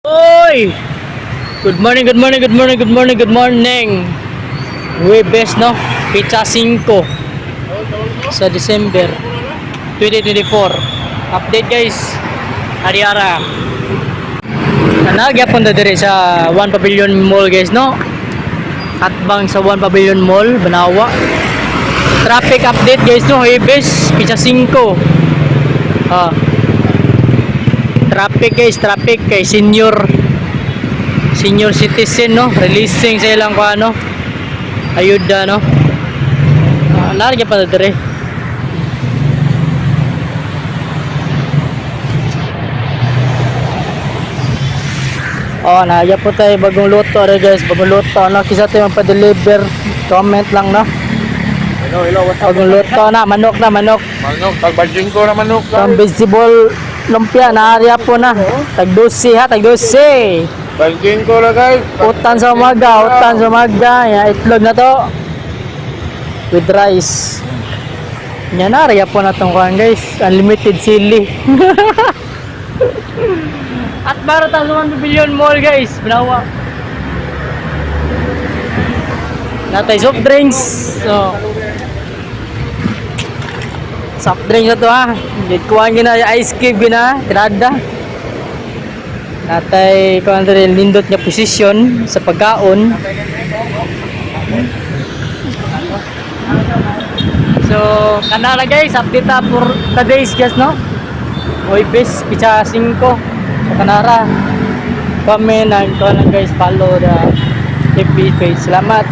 Oy! Good morning, good morning, good morning, good morning, good morning. Webes, no? Pizza 5 sa December 2024. Update guys. Hari-ara. Nagyapon na dire sa One Pavilion Mall guys, no? At bang sa One Pavilion Mall, Banawa. Traffic update guys, no? Webes, Pizza 5. Traffic guys, traffic kay senior citizen, no, releasing sa ilang ko ano ayuda, no. Narga pa dire. Narga po tayo bagong luto guys, bagong luto, no, kisa tayo magpa-deliver, comment lang, no. Hello, what's up? Bagong luto na, manok. Manok, pagbadjing ko na manok. Ang vegetable lumpia, naarya po na. Tag-12 ha, tag-12. Badjing ko na guys. Utan sa umaga. Yan, itlog na to. With rice. Yan, naarya po na itong kuhan guys. Unlimited sili. At para tayo sa 1 Pavilion Mall guys. Banawa. Natay soft drinks. So, soft drinks na to ha. Kuhaan gina, ice cube gina, tirada. Natay kuhaan rin lindot nga posisyon sa pagkaon. So, kanala guys, update na for today's guys, no? Webes, Pizza 5. So, kanara. Comment and kuhaan guys, follow the FB page. Salamat.